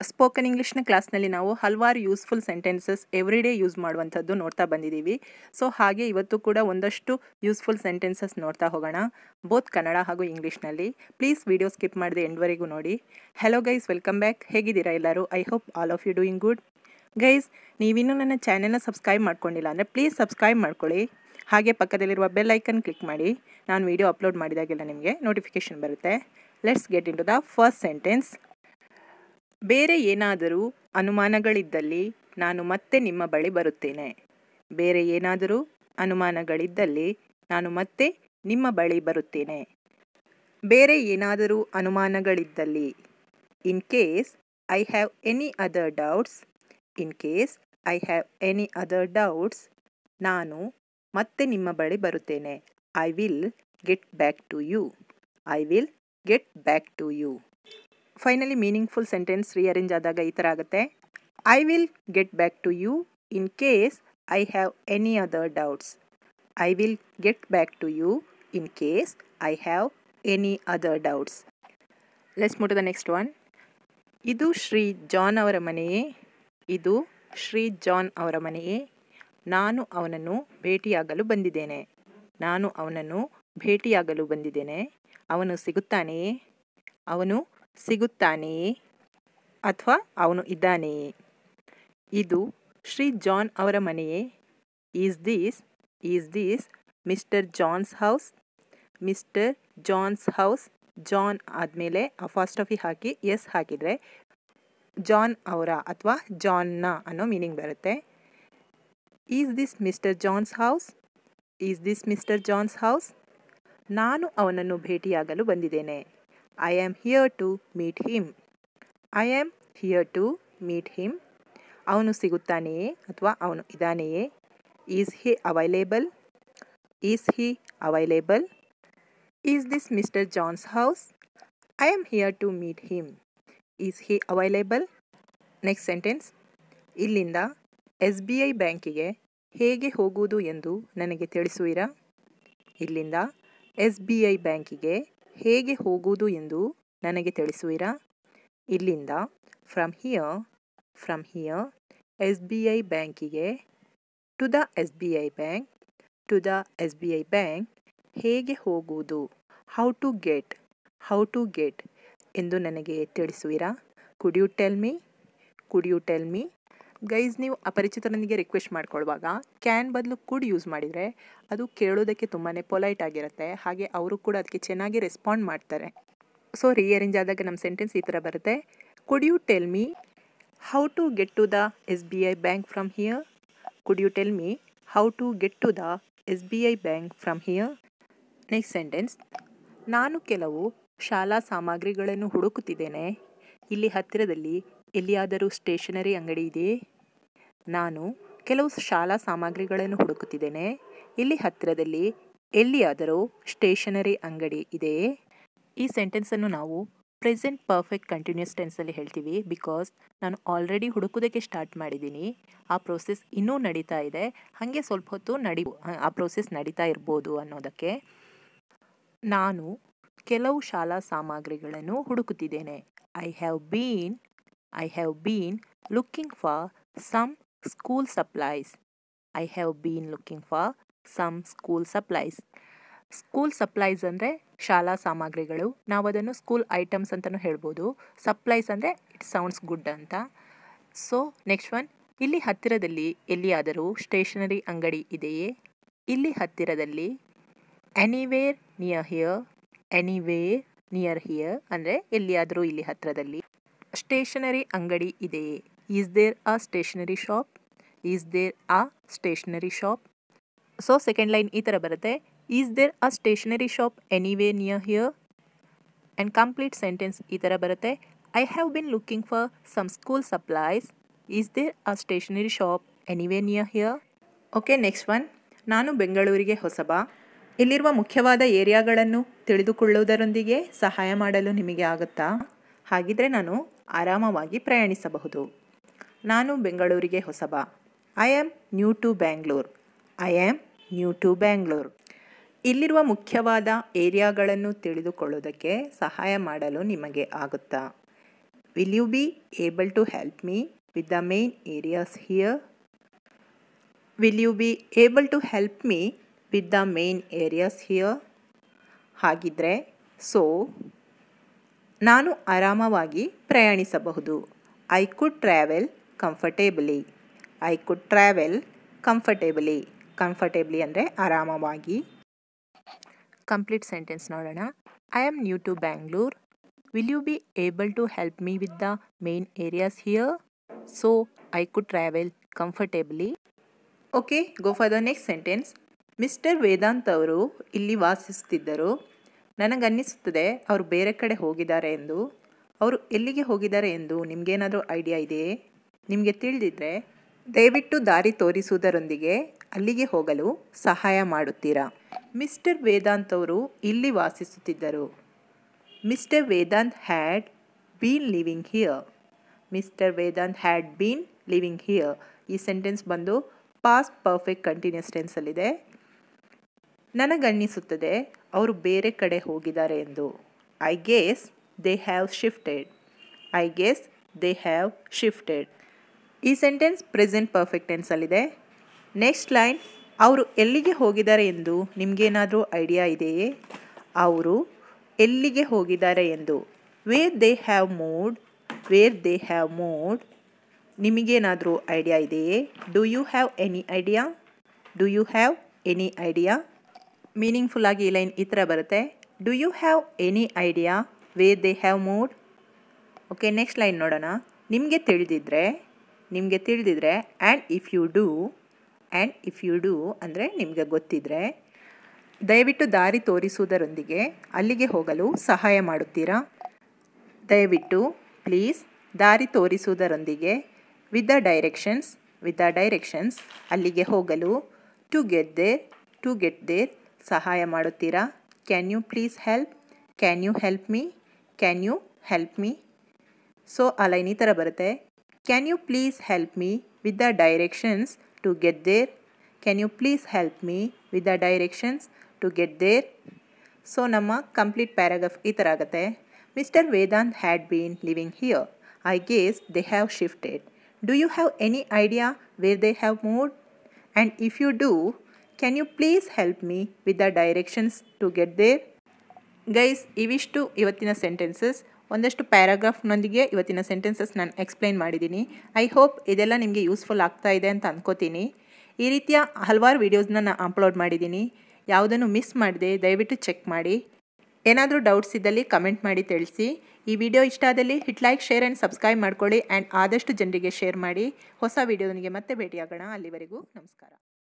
Spoken ಇಂಗ್ಲೀಷ್ನ ಕ್ಲಾಸ್ನಲ್ಲಿ ನಾವು ಹಲವಾರು ಯೂಸ್ಫುಲ್ ಸೆಂಟೆನ್ಸಸ್ ಎವ್ರಿಡೇ ಯೂಸ್ ಮಾಡುವಂಥದ್ದು ನೋಡ್ತಾ ಬಂದಿದ್ದೀವಿ. ಸೊ ಹಾಗೆ ಇವತ್ತು ಕೂಡ ಒಂದಷ್ಟು ಯೂಸ್ಫುಲ್ ಸೆಂಟೆನ್ಸಸ್ ನೋಡ್ತಾ ಹೋಗೋಣ, ಬೋತ್ ಕನ್ನಡ ಹಾಗೂ ಇಂಗ್ಲೀಷ್ನಲ್ಲಿ. ಪ್ಲೀಸ್ ವಿಡಿಯೋ ಸ್ಕಿಪ್ ಮಾಡದೆ ಎಂಡ್ವರೆಗೂ ನೋಡಿ. Hello guys, welcome back. ಹೇಗಿದ್ದೀರಾ ಎಲ್ಲರೂ? I hope all of you doing good. Guys, ನೀವಿನ್ನೂ ನನ್ನ ಚಾನೆಲ್ನ ಸಬ್ಸ್ಕ್ರೈಬ್ ಮಾಡ್ಕೊಂಡಿಲ್ಲ ಅಂದರೆ ಪ್ಲೀಸ್ ಸಬ್ಸ್ಕ್ರೈಬ್ ಮಾಡ್ಕೊಳ್ಳಿ. ಹಾಗೆ ಪಕ್ಕದಲ್ಲಿರುವ ಬೆಲ್ ಐಕನ್ ಕ್ಲಿಕ್ ಮಾಡಿ. ನಾನು ವಿಡಿಯೋ ಅಪ್ಲೋಡ್ ಮಾಡಿದಾಗೆಲ್ಲ ನಿಮಗೆ ನೋಟಿಫಿಕೇಷನ್ ಬರುತ್ತೆ. Let's get into the first sentence. ಬೇರೆ ಏನಾದರೂ ಅನುಮಾನಗಳಿದ್ದಲ್ಲಿ ನಾನು ಮತ್ತೆ ನಿಮ್ಮ ಬಳಿ ಬರುತ್ತೇನೆ. ಬೇರೆ ಏನಾದರೂ ಅನುಮಾನಗಳಿದ್ದಲ್ಲಿ ನಾನು ಮತ್ತೆ ನಿಮ್ಮ ಬಳಿ ಬರುತ್ತೇನೆ. ಬೇರೆ ಏನಾದರೂ ಅನುಮಾನಗಳಿದ್ದಲ್ಲಿ, in case I have any other doubts, in case I have any other doubts, ನಾನು ಮತ್ತೆ ನಿಮ್ಮ ಬಳಿ ಬರುತ್ತೇನೆ. I will get back to you. I will get back to you. Finally meaningful sentence rearrange ಆದಾಗ ಈ ಥರ ಆಗುತ್ತೆ. I will get back to you in case I have any other doubts. I will get back to you in case I have any other doubts. Let's move to the next one. ಇದು Shri John ಅವರ ಮನೆಯೇ? ಇದು Shri John ಅವರ ಮನೆಯೇ? ನಾನು ಅವನನ್ನು ಭೇಟಿಯಾಗಲು ಬಂದಿದ್ದೇನೆ. ನಾನು ಅವನನ್ನು ಭೇಟಿಯಾಗಲು ಬಂದಿದ್ದೇನೆ. ಅವನು ಸಿಗುತ್ತಾನೆಯೇ? ಅವನು ಸಿಗುತ್ತಾನೆಯೇ ಅಥವಾ ಅವನು ಇದ್ದಾನೆಯೇ? ಇದು ಶ್ರೀ ಜಾನ್ ಅವರ ಮನೆಯೇ? Is this Mr John's house? Mr John's house. John ಆದಮೇಲೆ ಅಪಾಸ್ಟ್ರಫಿ ಹಾಕಿ ಎಸ್ ಹಾಕಿದರೆ ಜಾನ್ ಅವರ ಅಥವಾ ಜಾನ್ನ ಅನ್ನೋ ಮೀನಿಂಗ್ ಬರುತ್ತೆ. Is this Mr John's house? Is this Mr John's house? ನಾನು ಅವನನ್ನು ಭೇಟಿಯಾಗಲು ಬಂದಿದ್ದೇನೆ. I am here to meet him. I am here to meet him. ಅವನು ಸಿಗುತ್ತಾನೆಯೇ ಅಥವಾ ಅವನು ಇದ್ದಾನೆಯೇ? Is he available? Is he available? Is this Mr. John's house? I am here to meet him. Is he available? Next sentence. ಇಲ್ಲಿಂದ SBI ಬ್ಯಾಂಕಿಗೆ ಹೇಗೆ ಹೋಗುವುದು ಎಂದು ನನಗೆ ತಿಳಿಸುವಿರಾ? ಇಲ್ಲಿಂದ SBI ಬ್ಯಾಂಕಿಗೆ ಹೇಗೆ ಹೋಗುವುದು ಎಂದು ನನಗೆ ತಿಳಿಸುವಿರಾ? ಇಲ್ಲಿಂದ ಫ್ರಮ್ ಹಿಯರ್ SBI ಬ್ಯಾಂಕಿಗೆ, ಟು ದ SBI ಬ್ಯಾಂಕ್ ಹೇಗೆ ಹೋಗುವುದು, ಹೌ ಟು ಗೆಟ್ ಎಂದು ನನಗೆ ತಿಳಿಸುವಿರಾ? Could you tell me? Guys, ನೀವು ಅಪರಿಚಿತರೊಂದಿಗೆ ರಿಕ್ವೆಸ್ಟ್ ಮಾಡ್ಕೊಳ್ಳುವಾಗ ಕ್ಯಾನ್ ಬದಲು ಕುಡ್ ಯೂಸ್ ಮಾಡಿದರೆ ಅದು ಕೇಳೋದಕ್ಕೆ ತುಂಬಾ ಪೊಲೈಟ್ ಆಗಿರುತ್ತೆ. ಹಾಗೆ ಅವರು ಕೂಡ ಅದಕ್ಕೆ ಚೆನ್ನಾಗಿ ರೆಸ್ಪಾಂಡ್ ಮಾಡ್ತಾರೆ. ಸೊ ರೀಅರೇಂಜ್ ಆದಾಗ ನಮ್ಮ ಸೆಂಟೆನ್ಸ್ ಈ ಥರ ಬರುತ್ತೆ. Could you tell me how to get to the SBI bank from here? Could you tell me how to get to the SBI bank from here? Next sentence. ನಾನು ಕೆಲವು ಶಾಲಾ ಸಾಮಗ್ರಿಗಳನ್ನು ಹುಡುಕುತ್ತಿದ್ದೇನೆ. ಇಲ್ಲಿ ಹತ್ತಿರದಲ್ಲಿ ಎಲ್ಲಿಯಾದರೂ ಸ್ಟೇಷನರಿ ಅಂಗಡಿ ಇದೆಯೇ? ನಾನು ಕೆಲವು ಶಾಲಾ ಸಾಮಗ್ರಿಗಳನ್ನು ಹುಡುಕುತ್ತಿದ್ದೇನೆ. ಇಲ್ಲಿ ಹತ್ತಿರದಲ್ಲಿ ಎಲ್ಲಿಯಾದರೂ ಸ್ಟೇಷನರಿ ಅಂಗಡಿ ಇದೆಯೇ? ಈ ಸೆಂಟೆನ್ಸನ್ನು ನಾವು ಪ್ರೆಸೆಂಟ್ ಪರ್ಫೆಕ್ಟ್ ಕಂಟಿನ್ಯೂಸ್ ಟೆನ್ಸಲ್ಲಿ ಹೇಳ್ತೀವಿ. ಬಿಕಾಸ್ ನಾನು ಆಲ್ರೆಡಿ ಹುಡುಕೋದಕ್ಕೆ ಸ್ಟಾರ್ಟ್ ಮಾಡಿದ್ದೀನಿ. ಆ ಪ್ರೋಸೆಸ್ ಇನ್ನೂ ನಡೀತಾ ಇದೆ. ಹಾಗೆ ಸ್ವಲ್ಪ ಹೊತ್ತು ಆ ಪ್ರೋಸೆಸ್ ನಡೀತಾ ಇರ್ಬೋದು ಅನ್ನೋದಕ್ಕೆ. ನಾನು ಕೆಲವು ಶಾಲಾ ಸಾಮಗ್ರಿಗಳನ್ನು ಹುಡುಕುತ್ತಿದ್ದೇನೆ. I have been looking for some school supplies. I have been looking for some school supplies. School supplies ಅಂದರೆ ಶಾಲಾ ಸಾಮಗ್ರಿಗಳು. ನಾವು ಅದನ್ನು ಸ್ಕೂಲ್ ಐಟಮ್ಸ್ ಅಂತಲೂ ಹೇಳ್ಬೋದು. ಸಪ್ಲೈಸ್ ಅಂದರೆ ಇಟ್ ಸೌಂಡ್ಸ್ ಗುಡ್ ಅಂತ. So next one. ಇಲ್ಲಿ ಹತ್ತಿರದಲ್ಲಿ ಎಲ್ಲಿಯಾದರೂ ಸ್ಟೇಷನರಿ ಅಂಗಡಿ ಇದೆಯೇ? ಇಲ್ಲಿ ಹತ್ತಿರದಲ್ಲಿ ಎನಿವೇರ್ ನಿಯರ್ ಹಿಯರ್ ಅಂದರೆ ಎಲ್ಲಿಯಾದರೂ ಇಲ್ಲಿ ಹತ್ತಿರದಲ್ಲಿ ಸ್ಟೇಷನರಿ ಅಂಗಡಿ ಇದೆಯೇ? Is there a stationery shop? So second line ಈ ಥರ ಬರುತ್ತೆ. Is there a stationery shop anywhere near here? And complete sentence ಈ ಥರ ಬರುತ್ತೆ. I have been looking for some school supplies. Is there a stationery shop anywhere near here? Okay, next one. ನಾನು ಬೆಂಗಳೂರಿಗೆ ಹೊಸಬ. ಇಲ್ಲಿರುವ ಮುಖ್ಯವಾದ ಏರಿಯಾಗಳನ್ನು ತಿಳಿದುಕೊಳ್ಳುವುದರೊಂದಿಗೆ ಸಹಾಯ ಮಾಡಲು ನಿಮಗೆ ಆಗುತ್ತಾ? ಹಾಗಿದ್ರೆ ನಾನು ಆರಾಮವಾಗಿ ಪ್ರಯಾಣಿಸಬಹುದು. ನಾನು ಬೆಂಗಳೂರಿಗೆ ಹೊಸಬ. I am new to Bangalore. ಇಲ್ಲಿರುವ ಮುಖ್ಯವಾದ ಏರಿಯಾಗಳನ್ನು ತಿಳಿದುಕೊಳ್ಳೋದಕ್ಕೆ ಸಹಾಯ ಮಾಡಲು ನಿಮಗೆ ಆಗುತ್ತಾ? Will you be able to help me with the main areas here? Will you be able to help me with the main areas here? ಹಾಗಿದ್ರೆ ಸೊ ನಾನು ಆರಾಮವಾಗಿ ಪ್ರಯಾಣಿಸಬಹುದು. I could travel comfortably. I could travel comfortably. Comfortably ಅಂದರೆ ಆರಾಮವಾಗಿ. Complete sentence ನೋಡೋಣ. I am new to Bangalore. Will you be able to help me with the main areas here? So I could travel comfortably. Okay, go for the next sentence. Mister Vedant ಅವರು ಇಲ್ಲಿ ವಾಸಿಸುತ್ತಿದ್ದರು. ನನಗನ್ನಿಸುತ್ತದೆ ಅವರು ಬೇರೆ ಕಡೆ ಹೋಗಿದ್ದಾರೆ ಎಂದು. ಅವರು ಎಲ್ಲಿಗೆ ಹೋಗಿದ್ದಾರೆ ಎಂದು ನಿಮಗೇನಾದರೂ ಐಡಿಯಾ ಇದೆಯೇ? ನಿಮಗೆ ತಿಳಿದಿದ್ದರೆ ದಯವಿಟ್ಟು ದಾರಿ ತೋರಿಸುವುದರೊಂದಿಗೆ ಅಲ್ಲಿಗೆ ಹೋಗಲು ಸಹಾಯ ಮಾಡುತ್ತೀರಾ? ಮಿಸ್ಟರ್ ವೇದಾಂತ್ ಅವರು ಇಲ್ಲಿ ವಾಸಿಸುತ್ತಿದ್ದರು. Mister Vedant had been living here. Mister Vedant had been living here. ಈ ಸೆಂಟೆನ್ಸ್ ಬಂದು ಪಾಸ್ಟ್ ಪರ್ಫೆಕ್ಟ್ ಕಂಟಿನ್ಯೂಸ್ ಟೆನ್ಸಲ್ಲಿದೆ. ನನಗನ್ನಿಸುತ್ತದೆ ಅವರು ಬೇರೆ ಕಡೆ ಹೋಗಿದ್ದಾರೆ ಎಂದು. I guess they have shifted. I guess they have shifted. ಈ ಸೆಂಟೆನ್ಸ್ ಪ್ರೆಸೆಂಟ್ ಪರ್ಫೆಕ್ಟ್ ಟೆನ್ಸಲ್ಲಿದೆ. ನೆಕ್ಸ್ಟ್ ಲೈನ್, ಅವರು ಎಲ್ಲಿಗೆ ಹೋಗಿದ್ದಾರೆ ಎಂದು ನಿಮಗೇನಾದರೂ ಐಡಿಯಾ ಇದೆಯೇ? ಅವರು ಎಲ್ಲಿಗೆ ಹೋಗಿದ್ದಾರೆ ಎಂದು. Where they have moved. Where they have moved. ನಿಮಗೇನಾದರೂ ಐಡಿಯಾ ಇದೆಯೇ? Do you have any idea? Do you have any idea? ಮೀನಿಂಗ್ಫುಲ್ಲಾಗಿ ಈ ಲೈನ್ ಈ ಥರ ಬರುತ್ತೆ. Do you have any idea where they have moved? Okay, next line ನೋಡೋಣ. ನಿಮಗೆ ತಿಳಿದಿದ್ರೆ and if you do. And if you do ಅಂದರೆ ನಿಮಗೆ ಗೊತ್ತಿದ್ದರೆ ದಯವಿಟ್ಟು ದಾರಿ ತೋರಿಸುವುದರೊಂದಿಗೆ ಅಲ್ಲಿಗೆ ಹೋಗಲು ಸಹಾಯ ಮಾಡುತ್ತೀರಾ? ದಯವಿಟ್ಟು ಪ್ಲೀಸ್ ದಾರಿ ತೋರಿಸುವುದರೊಂದಿಗೆ ವಿತ್ ದ ಡೈರೆಕ್ಷನ್ಸ್ ಅಲ್ಲಿಗೆ ಹೋಗಲು ಟು ಗೆಟ್ ದೇರ್ ಸಹಾಯ ಮಾಡುತ್ತೀರಾ? Can you please help? Can you help me? Can you help me? So ಆ ಲೈನ್ ಈ ಥರ ಬರುತ್ತೆ. Can you please help me with the directions to get there? Can you please help me with the directions to get there? So ನಮ್ಮ complete paragraph ಈ ಥರ ಆಗುತ್ತೆ. Mr Vedant had been living here. I guess they have shifted. Do you have any idea where they have moved? And if you do, can you please help me with the directions to get there? Guys, ಇವಿಷ್ಟು ಇವತ್ತಿನ sentences. ಒಂದಷ್ಟು ಪ್ಯಾರಾಗ್ರಾಫ್ನೊಂದಿಗೆ ಇವತ್ತಿನ sentences ನಾನು explain ಮಾಡಿದ್ದೀನಿ. I hope ಇದೆಲ್ಲ ನಿಮಗೆ useful ಆಗ್ತಾ ಇದೆ ಅಂತ ಅಂದ್ಕೋತೀನಿ. ಈ ರೀತಿಯ ಹಲವಾರು ವೀಡಿಯೋಸ್ನ ನಾನು ಅಪ್ಲೋಡ್ ಮಾಡಿದ್ದೀನಿ. ಯಾವುದನ್ನು ಮಿಸ್ ಮಾಡಿದೆ ದಯವಿಟ್ಟು ಚೆಕ್ ಮಾಡಿ. ಏನಾದರೂ ಡೌಟ್ಸ್ ಇದ್ದಲ್ಲಿ ಕಮೆಂಟ್ ಮಾಡಿ ತಿಳಿಸಿ. ಈ ವಿಡಿಯೋ ಇಷ್ಟ ಆದಲ್ಲಿ hit like, share and subscribe ಮಾಡ್ಕೊಳ್ಳಿ ಆ್ಯಂಡ್ ಆದಷ್ಟು ಜನರಿಗೆ ಶೇರ್ ಮಾಡಿ. ಹೊಸ ವಿಡಿಯೋದೊಂದಿಗೆ ಮತ್ತೆ ಭೇಟಿಯಾಗೋಣ. ಅಲ್ಲಿವರೆಗೂ ನಮಸ್ಕಾರ.